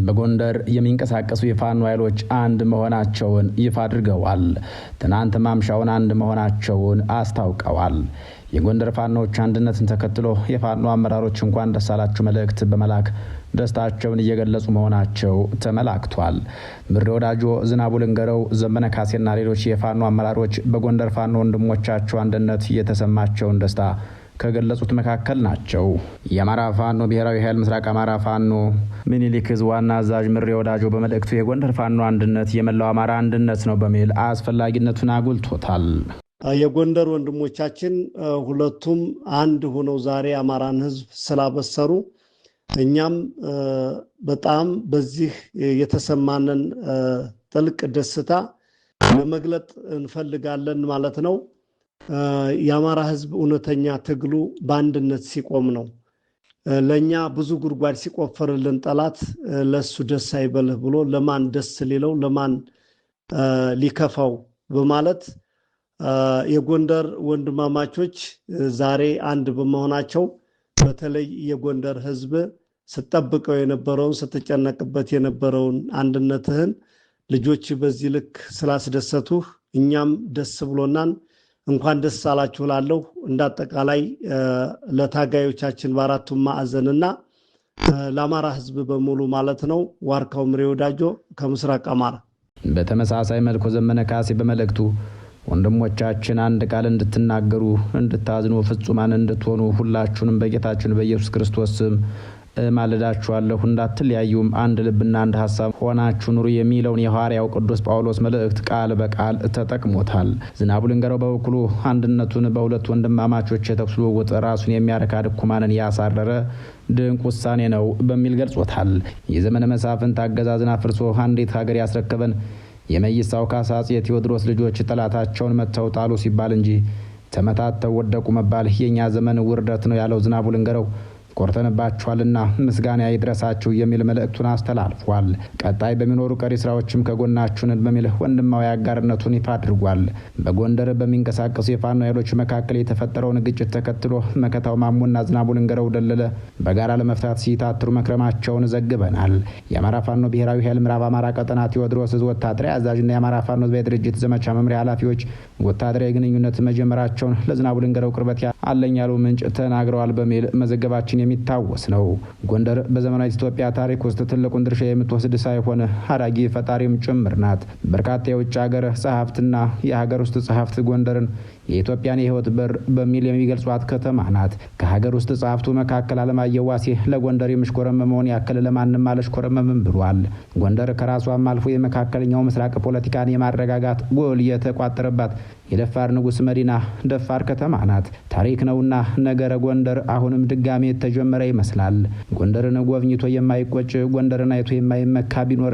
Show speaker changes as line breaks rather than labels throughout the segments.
በጎንደር የሚንቀሳቀሱ የፋኖ ኃይሎች አንድ መሆናቸውን ይፋ አድርገዋል። ትናንት ማምሻውን አንድ መሆናቸውን አስታውቀዋል። የጎንደር ፋኖች አንድነትን ተከትሎ የፋኖ አመራሮች እንኳን ደስ አላችሁ መልእክት በመላክ ደስታቸውን እየገለጹ መሆናቸው ተመላክቷል። ምሬ ወዳጆ፣ ዝናቡ ልንገረው፣ ዘመነ ካሴና ሌሎች የፋኖ አመራሮች በጎንደር ፋኖ ወንድሞቻቸው አንድነት የተሰማቸውን ደስታ ከገለጹት መካከል ናቸው። የአማራ ፋኖ ብሔራዊ ኃይል ምስራቅ አማራ ፋኖ ምኒልክ ዕዝ ዋና አዛዥ ምሬ ወዳጆ በመልእክቱ የጎንደር ፋኖ አንድነት የመላው አማራ አንድነት ነው በሚል አስፈላጊነቱን አጉልቶታል።
የጎንደር ወንድሞቻችን ሁለቱም አንድ ሆነው ዛሬ አማራን ሕዝብ ስላበሰሩ እኛም በጣም በዚህ የተሰማንን ጥልቅ ደስታ ለመግለጥ እንፈልጋለን ማለት ነው። የአማራ ሕዝብ እውነተኛ ትግሉ በአንድነት ሲቆም ነው። ለኛ ብዙ ጉድጓድ ሲቆፈርልን ጠላት ለሱ ደስ አይበልህ ብሎ ለማን ደስ ሊለው ለማን ሊከፋው በማለት የጎንደር ወንድማማቾች ዛሬ አንድ በመሆናቸው በተለይ የጎንደር ሕዝብ ስትጠብቀው የነበረውን ስትጨነቅበት የነበረውን አንድነትህን ልጆች በዚህ ልክ ስላስደሰቱህ እኛም ደስ ብሎናን እንኳን ደስ አላችሁ ላለሁ እንዳጠቃላይ ለታጋዮቻችን በአራቱም ማዕዘንና ለአማራ ሕዝብ በሙሉ ማለት ነው። ዋርካው ምሬ ወዳጆ ከምስራቅ አማራ።
በተመሳሳይ መልኩ ዘመነ ካሴ በመልእክቱ ወንድሞቻችን አንድ ቃል እንድትናገሩ፣ እንድታዝኑ፣ ፍጹማን እንድትሆኑ ሁላችሁንም በጌታችን በኢየሱስ ክርስቶስ ስም ማለዳችኋለሁ። እንዳትለያዩም አንድ ልብና አንድ ሐሳብ ሆናችሁ ኑሩ የሚለውን የሐዋርያው ቅዱስ ጳውሎስ መልእክት ቃል በቃል ተጠቅሞታል። ዝናቡ ልንገረው በበኩሉ አንድነቱን በሁለት ወንድማማቾች የተኩስ ልውውጥ ራሱን የሚያረካ ድኩማንን ያሳረረ ድንቅ ውሳኔ ነው በሚል ገልጾታል። የዘመነ መሳፍንት አገዛዝን አፍርሶ አንዲት ሀገር ያስረከበን የመይሳው ካሳ አፄ ቴዎድሮስ ልጆች ጠላታቸውን መተው ጣሉ ሲባል እንጂ ተመታተው ወደቁ መባል የኛ ዘመን ውርደት ነው ያለው ዝናቡ ልንገረው ቆርተንባችኋልና ምስጋና ይድረሳችሁ የሚል መልእክቱን አስተላልፏል። ቀጣይ በሚኖሩ ቀሪ ስራዎችም ከጎናችሁን በሚል ወንድማዊ አጋርነቱን ይፋ አድርጓል። በጎንደር በሚንቀሳቀሱ የፋኖ ኃይሎች መካከል የተፈጠረውን ግጭት ተከትሎ መከታው ማሙና ዝናቡ ልንገረው ደለለ በጋራ ለመፍታት ሲታትሩ መክረማቸውን ዘግበናል። የአማራ ፋኖ ብሔራዊ ኃይል ምዕራብ አማራ ቀጠና ቴዎድሮስ ዕዝ ወታደራዊ አዛዥና የአማራ ፋኖ ህዝባዊ ድርጅት ዘመቻ መምሪያ ኃላፊዎች ወታደራዊ ግንኙነት መጀመራቸውን ለዝናቡ ልንገረው ቅርበት አለኝ ያሉ ምንጭ ተናግረዋል በሚል መዘገባችን የሚታወስ ነው። ጎንደር በዘመናዊ ኢትዮጵያ ታሪክ ውስጥ ትልቁን ድርሻ የምትወስድ ሳይሆን አዳጊ ፈጣሪም ጭምር ናት። በርካታ የውጭ ሀገር ጸሐፍትና የሀገር ውስጥ ጸሐፍት ጎንደርን የኢትዮጵያን የህይወት በር በሚል የሚገልጿት ከተማ ናት። ከሀገር ውስጥ ጸሐፍቱ መካከል አለማየሁ ዋሴ ለጎንደር የምሽኮረመመውን ያክል ለማንም አልሽኮረመምም ብሏል። ጎንደር ከራሷም አልፎ የመካከለኛው ምስራቅ ፖለቲካን የማረጋጋት ጎል የተቋጠረባት የደፋር ንጉስ መዲና ደፋር ከተማ ናት። ታሪክ ነውና ነገረ ጎንደር አሁንም ድጋሜ የተጀመረ ይመስላል። ጎንደርን ጎብኝቶ የማይቆጭ ጎንደርን አይቶ የማይመካ ቢኖር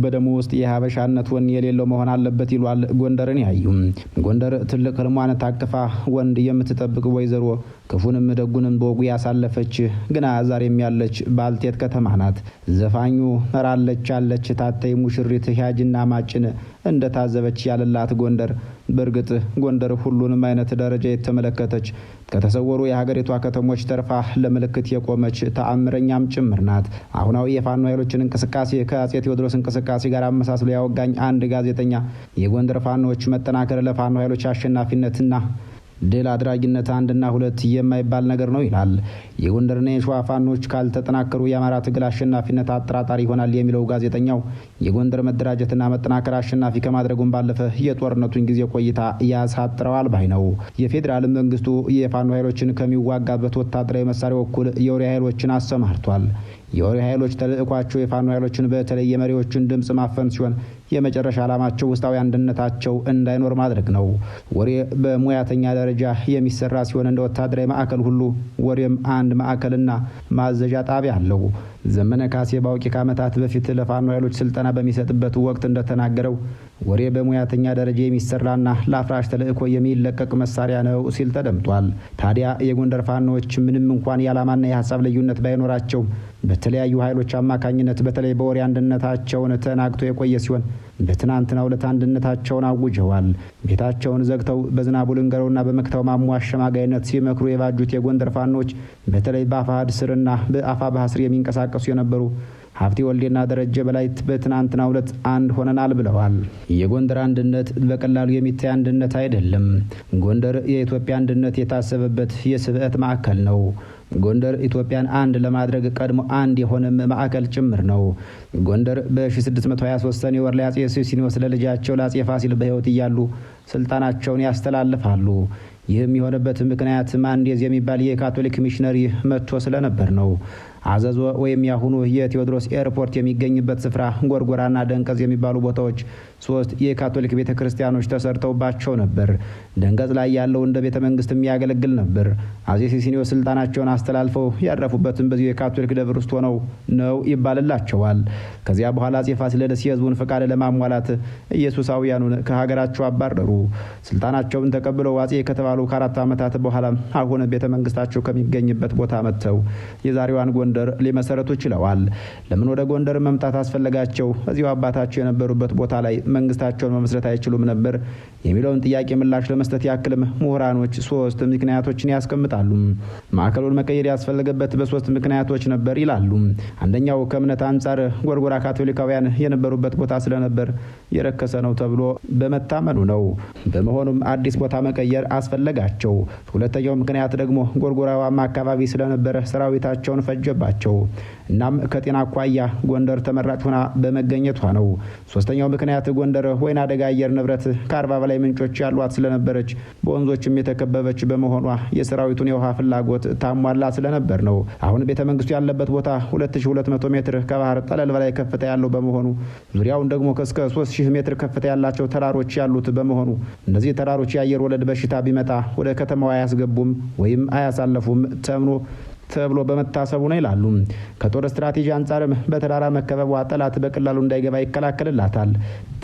በደሙ ውስጥ የሀበሻነት ወኔ የሌለው መሆን አለበት ይሏል ጎንደርን ያዩም። ጎንደር ትልቅ ህልሟን ታቅፋ ወንድ የምትጠብቅ ወይዘሮ ክፉንም ደጉንም በወጉ ያሳለፈች ግና ዛሬም ያለች ባልቴት ከተማ ናት። ዘፋኙ ራለች አለች ታተይ ሙሽሪት ያጅና ማጭን እንደታዘበች ያለላት ጎንደር በእርግጥ ጎንደር ሁሉንም አይነት ደረጃ የተመለከተች ከተሰወሩ የሀገሪቷ ከተሞች ተርፋ ለምልክት የቆመች ተአምረኛም ጭምር ናት። አሁናዊ የፋኖ ኃይሎችን እንቅስቃሴ ከአፄ ቴዎድሮስ እንቅስቃሴ ጋር አመሳስሎ ያወጋኝ አንድ ጋዜጠኛ የጎንደር ፋኖዎች መጠናከር ለፋኖ ኃይሎች አሸናፊነትና ድል አድራጊነት አንድና ሁለት የማይባል ነገር ነው ይላል። የጎንደርና የሸዋ ፋኖች ካልተጠናከሩ የአማራ ትግል አሸናፊነት አጠራጣሪ ይሆናል የሚለው ጋዜጠኛው የጎንደር መደራጀትና መጠናከር አሸናፊ ከማድረጉም ባለፈ የጦርነቱን ጊዜ ቆይታ ያሳጥረዋል ባይ ነው። የፌዴራል መንግስቱ የፋኖ ኃይሎችን ከሚዋጋበት ወታደራዊ መሳሪያ በኩል የወሬ ኃይሎችን አሰማርቷል። የወሬ ኃይሎች ተልዕኳቸው የፋኖ ኃይሎችን በተለይ የመሪዎችን ድምጽ ማፈን ሲሆን የመጨረሻ ዓላማቸው ውስጣዊ አንድነታቸው እንዳይኖር ማድረግ ነው። ወሬ በሙያተኛ ደረጃ የሚሰራ ሲሆን እንደ ወታደራዊ ማዕከል ሁሉ ወሬም አንድ ማዕከልና ማዘዣ ጣቢያ አለው። ዘመነ ካሴ ባውቂ ከዓመታት በፊት ለፋኖ ኃይሎች ስልጠና በሚሰጥበት ወቅት እንደተናገረው ወሬ በሙያተኛ ደረጃ የሚሰራና ለአፍራሽ ተልዕኮ የሚለቀቅ መሳሪያ ነው ሲል ተደምጧል። ታዲያ የጎንደር ፋኖዎች ምንም እንኳን የዓላማና የሀሳብ ልዩነት ባይኖራቸው በተለያዩ ኃይሎች አማካኝነት በተለይ በወሬ አንድነታቸውን ተናግቶ የቆየ ሲሆን በትናንትናው ዕለት አንድነታቸውን አውጀዋል። ቤታቸውን ዘግተው በዝናቡ ልንገረውና በመክታው ማሙ አሸማጋይነት ሲመክሩ የባጁት የጎንደር ፋኖች በተለይ በአፋሕድ ስርና በአፋብኃ ስር የሚንቀሳቀሱ የነበሩ ሀብቴ ወልዴና ደረጀ በላይ በትናንትናው ዕለት አንድ ሆነናል ብለዋል። የጎንደር አንድነት በቀላሉ የሚታይ አንድነት አይደለም። ጎንደር የኢትዮጵያ አንድነት የታሰበበት የስብዕት ማዕከል ነው። ጎንደር ኢትዮጵያን አንድ ለማድረግ ቀድሞ አንድ የሆነም ማዕከል ጭምር ነው። ጎንደር በ1623 ሰኔ ወር ላይ አጼ ሱስንዮስ ለልጃቸው ለአጼ ፋሲል በሕይወት እያሉ ስልጣናቸውን ያስተላልፋሉ። ይህም የሆነበት ምክንያት ማንዴዝ የሚባል የካቶሊክ ሚሽነሪ መጥቶ ስለነበር ነው። አዘዞ ወይም ያሁኑ የቴዎድሮስ ኤርፖርት የሚገኝበት ስፍራ ጎርጎራና ደንቀዝ የሚባሉ ቦታዎች 3 የካቶሊክ ቤተክርስቲያኖች ተሰርተውባቸው ነበር። ደንቀዝ ላይ ያለው እንደ ቤተ መንግስት የሚያገለግል ነበር። አጼ ሱስንዮስ ስልጣናቸውን አስተላልፈው ያረፉበትም በዚህ የካቶሊክ ደብር ውስጥ ሆነው ነው ይባልላቸዋል። ከዚያ በኋላ አጼ ፋሲለደስ የህዝቡን ፈቃድ ለማሟላት ኢየሱሳውያኑን ከሀገራቸው አባረሩ። ስልጣናቸውን ተቀብለው አጼ ከተባሉ ከ4 ዓመታት በኋላ አሁን ቤተ መንግስታቸው ከሚገኝበት ቦታ መጥተው የዛሬዋን ጎንደር ሊመሰረቱ ችለዋል። ለምን ወደ ጎንደር መምጣት አስፈለጋቸው? እዚሁ አባታቸው የነበሩበት ቦታ ላይ መንግስታቸውን መመስረት አይችሉም ነበር የሚለውን ጥያቄ ምላሽ ለመስጠት ያክልም ምሁራኖች 3 ምክንያቶችን ያስቀምጣሉ። ማዕከሉን መቀየር ያስፈለገበት በ3 ምክንያቶች ነበር ይላሉ። አንደኛው ከእምነት አንጻር ጎርጎራ ካቶሊካውያን የነበሩበት ቦታ ስለነበር የረከሰ ነው ተብሎ በመታመኑ ነው። በመሆኑም አዲስ ቦታ መቀየር አስፈለጋቸው። ሁለተኛው ምክንያት ደግሞ ጎርጎራዋማ አካባቢ ስለነበረ ሰራዊታቸውን ፈጀባቸው። እናም ከጤና አኳያ ጎንደር ተመራጭ ሆና በመገኘቷ ነው። ሶስተኛው ምክንያት ጎንደር ወይና ደጋ አየር ንብረት ከ40 በላይ ምንጮች ያሏት ስለነበረች በወንዞችም የተከበበች በመሆኗ የሰራዊቱን የውሃ ፍላጎት ታሟላ ስለነበር ነው። አሁን ቤተ መንግስቱ ያለበት ቦታ 2200 ሜትር ከባህር ጠለል በላይ ከፍታ ያለው በመሆኑ ዙሪያውን ደግሞ እስከ 3000 ሜትር ከፍታ ያላቸው ተራሮች ያሉት በመሆኑ እነዚህ ተራሮች የአየር ወለድ በሽታ ቢመጣ ወደ ከተማዋ አያስገቡም ወይም አያሳለፉም ተብሎ በመታሰቡ ነው ይላሉ። ከጦር ስትራቴጂ አንጻርም በተራራ መከበቧ ጠላት በቀላሉ እንዳይገባ ይከላከልላታል።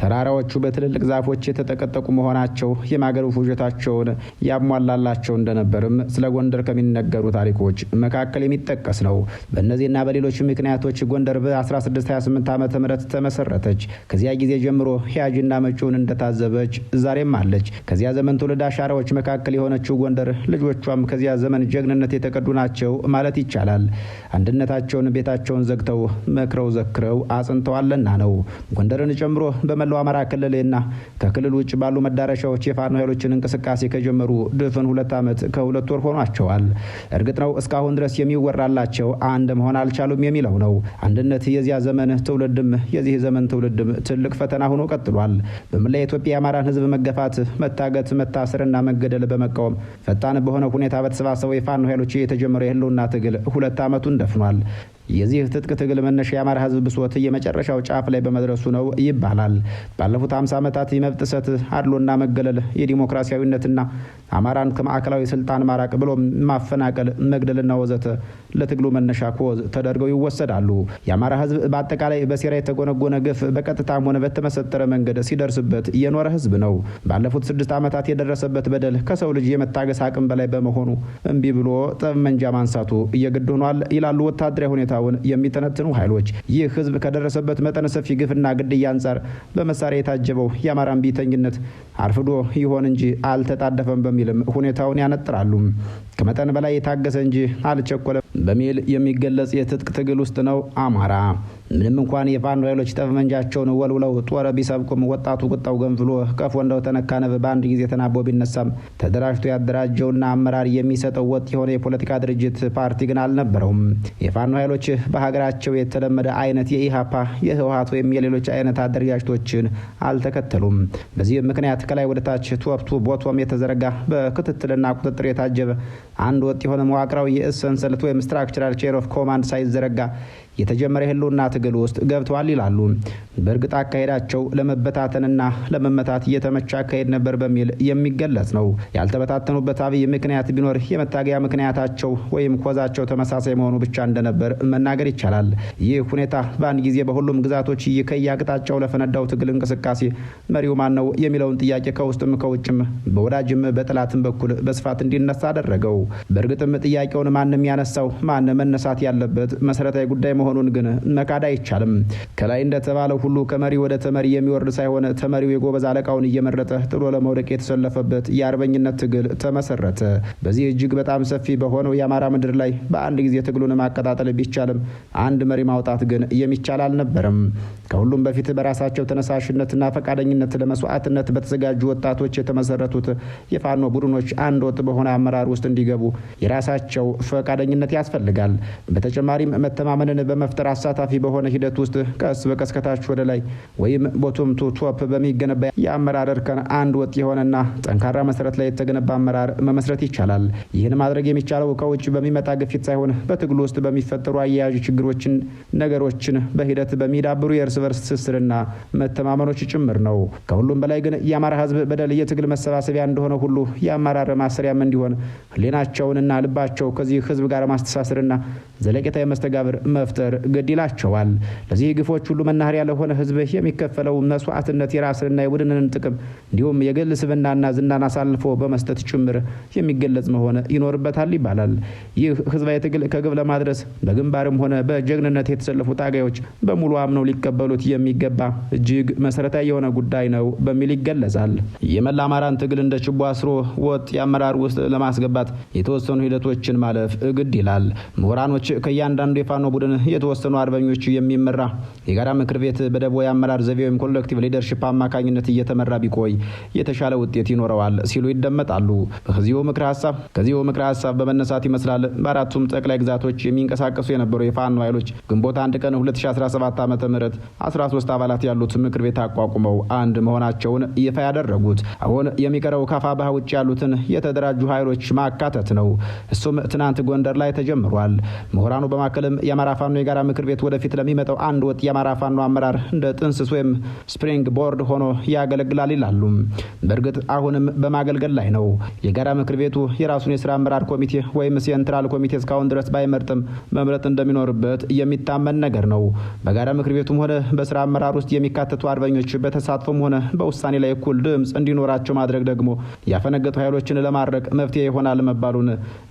ተራራዎቹ በትልልቅ ዛፎች የተጠቀጠቁ መሆናቸው የማገሩ ፍጆታቸውን ያሟላላቸው እንደነበርም ስለ ጎንደር ከሚነገሩ ታሪኮች መካከል የሚጠቀስ ነው። በእነዚህና በሌሎች ምክንያቶች ጎንደር በ1628 ዓመተ ምህረት ተመሰረተች። ከዚያ ጊዜ ጀምሮ ሕያጅና መጪውን እንደታዘበች ዛሬም አለች። ከዚያ ዘመን ትውልድ አሻራዎች መካከል የሆነችው ጎንደር ልጆቿም ከዚያ ዘመን ጀግንነት የተቀዱ ናቸው ማለት ይቻላል። አንድነታቸውን ቤታቸውን ዘግተው መክረው ዘክረው አጽንተዋልና ነው። ጎንደርን ጨምሮ በመላው አማራ ክልልና ከክልል ውጭ ባሉ መዳረሻዎች የፋኖ ኃይሎችን እንቅስቃሴ ከጀመሩ ድፍን 2 ዓመት ከ2 ወር ሆኗቸዋል። እርግጥ ነው እስካሁን ድረስ የሚወራላቸው አንድ መሆን አልቻሉም የሚለው ነው። አንድነት የዚያ ዘመን ትውልድም የዚህ ዘመን ትውልድም ትልቅ ፈተና ሆኖ ቀጥሏል። በመላ ኢትዮጵያ የአማራን ሕዝብ መገፋት፣ መታገት፣ መታሰርና መገደል በመቃወም ፈጣን በሆነ ሁኔታ በተሰባሰበው የፋኖ ኃይሎች የተጀመረው የህልውና ትግል 2 ዓመቱን ደፍኗል። የዚህ ትጥቅ ትግል መነሻ የአማራ ሕዝብ ብሶት የመጨረሻው ጫፍ ላይ በመድረሱ ነው ይባላል። ባለፉት 50 ዓመታት የመብት ጥሰት፣ አድሎና መገለል፣ የዲሞክራሲያዊነትና አማራን ከማዕከላዊ ስልጣን ማራቅ ብሎ ማፈናቀል፣ መግደልና ወዘተ ለትግሉ መነሻ ኮዝ ተደርገው ይወሰዳሉ። የአማራ ሕዝብ በአጠቃላይ በሴራ የተጎነጎነ ግፍ በቀጥታም ሆነ በተመሰጠረ መንገድ ሲደርስበት የኖረ ሕዝብ ነው። ባለፉት 6 ዓመታት የደረሰበት በደል ከሰው ልጅ የመታገስ አቅም በላይ በመሆኑ እምቢ ብሎ ጠመንጃ ማንሳቱ እየግድ ሆኗል ይላሉ ወታደራዊ ሁኔታውን የሚተነትኑ ኃይሎች። ይህ ህዝብ ከደረሰበት መጠነ ሰፊ ግፍና ግድያ አንጻር በመሳሪያ የታጀበው የአማራን ቢተኝነት አርፍዶ ይሆን እንጂ አልተጣደፈም በሚልም ሁኔታውን ያነጥራሉ። ከመጠን በላይ የታገሰ እንጂ አልቸኮለም በሚል የሚገለጽ የትጥቅ ትግል ውስጥ ነው አማራ። ምንም እንኳን የፋኖ ኃይሎች ጠመንጃቸውን ወልውለው ጦር ቢሰብቁም ወጣቱ ቁጣው ገንፍሎ ቀፎ እንደው ተነካነብ በአንድ ጊዜ ተናቦ ቢነሳም ተደራጅቶ ያደራጀውና አመራር የሚሰጠው ወጥ የሆነ የፖለቲካ ድርጅት ፓርቲ ግን አልነበረውም። የፋኖ ኃይሎች በሀገራቸው የተለመደ አይነት የኢሃፓ የህወሓት ወይም የሌሎች አይነት አደረጃጀቶችን አልተከተሉም። በዚህም ምክንያት ከላይ ወደ ታች ቶፕ ቱ ቦቶም የተዘረጋ በክትትልና ቁጥጥር የታጀበ አንድ ወጥ የሆነ መዋቅራዊ የሰንሰለት ወይም ስትራክቸራል ቼን ኦፍ ኮማንድ ሳይዘረጋ የተጀመረ የህልውና ትግል ውስጥ ገብተዋል ይላሉ። በእርግጥ አካሄዳቸው ለመበታተንና ለመመታት እየተመቸ አካሄድ ነበር በሚል የሚገለጽ ነው። ያልተበታተኑበት አብይ ምክንያት ቢኖር የመታገያ ምክንያታቸው ወይም ኮዛቸው ተመሳሳይ መሆኑ ብቻ እንደነበር መናገር ይቻላል። ይህ ሁኔታ በአንድ ጊዜ በሁሉም ግዛቶች ከየአቅጣጫው ለፈነዳው ትግል እንቅስቃሴ መሪው ማን ነው የሚለውን ጥያቄ ከውስጥም ከውጭም በወዳጅም በጠላትም በኩል በስፋት እንዲነሳ አደረገው። በእርግጥም ጥያቄውን ማንም ያነሳው ማን መነሳት ያለበት መሰረታዊ ጉዳይ መሆኑን ግን መካድ አይቻልም። ከላይ እንደተባለው ሁሉ ከመሪ ወደ ተመሪ የሚወርድ ሳይሆን ተመሪው የጎበዝ አለቃውን እየመረጠ ጥሎ ለመውደቅ የተሰለፈበት የአርበኝነት ትግል ተመሰረተ። በዚህ እጅግ በጣም ሰፊ በሆነው የአማራ ምድር ላይ በአንድ ጊዜ ትግሉን ማቀጣጠል ቢቻልም አንድ መሪ ማውጣት ግን የሚቻል አልነበረም። ከሁሉም በፊት በራሳቸው ተነሳሽነትና ፈቃደኝነት ለመስዋዕትነት በተዘጋጁ ወጣቶች የተመሰረቱት የፋኖ ቡድኖች አንድ ወጥ በሆነ አመራር ውስጥ እንዲገቡ የራሳቸው ፈቃደኝነት ያስፈልጋል። በተጨማሪም መተማመንን በመፍጠር አሳታፊ በሆነ ሂደት ውስጥ ቀስ በቀስ ከታች ወደ ላይ ወይም ቦቶም ቱ ቶፕ በሚገነባ የአመራር እርከን አንድ ወጥ የሆነና ጠንካራ መሰረት ላይ የተገነባ አመራር መመስረት ይቻላል። ይህን ማድረግ የሚቻለው ከውጭ በሚመጣ ግፊት ሳይሆን በትግሉ ውስጥ በሚፈጠሩ አያያዥ ችግሮችን፣ ነገሮችን በሂደት በሚዳብሩ የእርስ በርስ ትስስርና መተማመኖች ጭምር ነው። ከሁሉም በላይ ግን የአማራ ሕዝብ በደል የትግል መሰባሰቢያ እንደሆነ ሁሉ የአመራር ማሰሪያም እንዲሆን ህሊናቸውንና ልባቸው ከዚህ ሕዝብ ጋር ማስተሳሰርና ዘለቄታዊ መስተጋብር መፍጠር ግድ ይላቸዋል። ለዚህ ግፎች ሁሉ መናኸሪያ ለሆነ ሕዝብ የሚከፈለው መስዋዕትነት የራስንና የቡድንን ጥቅም እንዲሁም የግል ስብዕናና ዝናን አሳልፎ በመስጠት ጭምር የሚገለጽ መሆን ይኖርበታል ይባላል። ይህ ህዝባዊ ትግል ከግብ ለማድረስ በግንባርም ሆነ በጀግንነት የተሰለፉ ታጋዮች በሙሉ አምነው ሊቀበሉት የሚገባ እጅግ መሰረታዊ የሆነ ጉዳይ ነው በሚል ይገለጻል። የመላ አማራን ትግል እንደ ችቦ አስሮ ወጥ የአመራር ውስጥ ለማስገባት የተወሰኑ ሂደቶችን ማለፍ ግድ ይላል። ምሁራኖች ከእያንዳንዱ የፋኖ ቡድን የተወሰኑ አርበኞች የሚመራ የጋራ ምክር ቤት በደቦ የአመራር ዘዴ ወይም ኮሌክቲቭ ሊደርሺፕ አማካኝነት እየተመራ ቢቆይ የተሻለ ውጤት ይኖረዋል ሲሉ ይደመጣሉ። ከዚሁ ምክረ ሀሳብ በመነሳት ይመስላል በአራቱም ጠቅላይ ግዛቶች የሚንቀሳቀሱ የነበሩ የፋኖ ኃይሎች ግንቦት 1 ቀን 2017 ዓ.ም 13 አባላት ያሉት ምክር ቤት አቋቁመው አንድ መሆናቸውን ይፋ ያደረጉት። አሁን የሚቀረው ከአፋብኃ ውጭ ያሉትን የተደራጁ ኃይሎች ማካተት ነው። እሱም ትናንት ጎንደር ላይ ተጀምሯል። ምሁራኑ በማከልም የአማራ ፋኖ የጋራ ምክር ቤት ወደፊት ለሚመጣው አንድ ወጥ የአማራ ፋኖ አመራር እንደ ጥንስስ ወይም ስፕሪንግ ቦርድ ሆኖ ያገለግላል ይላሉ። በእርግጥ አሁንም በማገልገል ላይ ነው። የጋራ ምክር ቤቱ የራሱን የስራ አመራር ኮሚቴ ወይም ሴንትራል ኮሚቴ እስካሁን ድረስ ባይመርጥም መምረጥ እንደሚኖርበት የሚታመን ነገር ነው። በጋራ ምክር ቤቱም ሆነ በስራ አመራር ውስጥ የሚካተቱ አርበኞች በተሳትፎም ሆነ በውሳኔ ላይ እኩል ድምፅ እንዲኖራቸው ማድረግ ደግሞ ያፈነገጡ ኃይሎችን ለማድረግ መፍትሄ ይሆናል መባሉን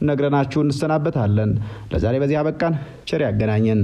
ነግረናችሁ እንሰናበታለን። ለዛሬ በዚህ አበቃን። ቸር ያገናኘን።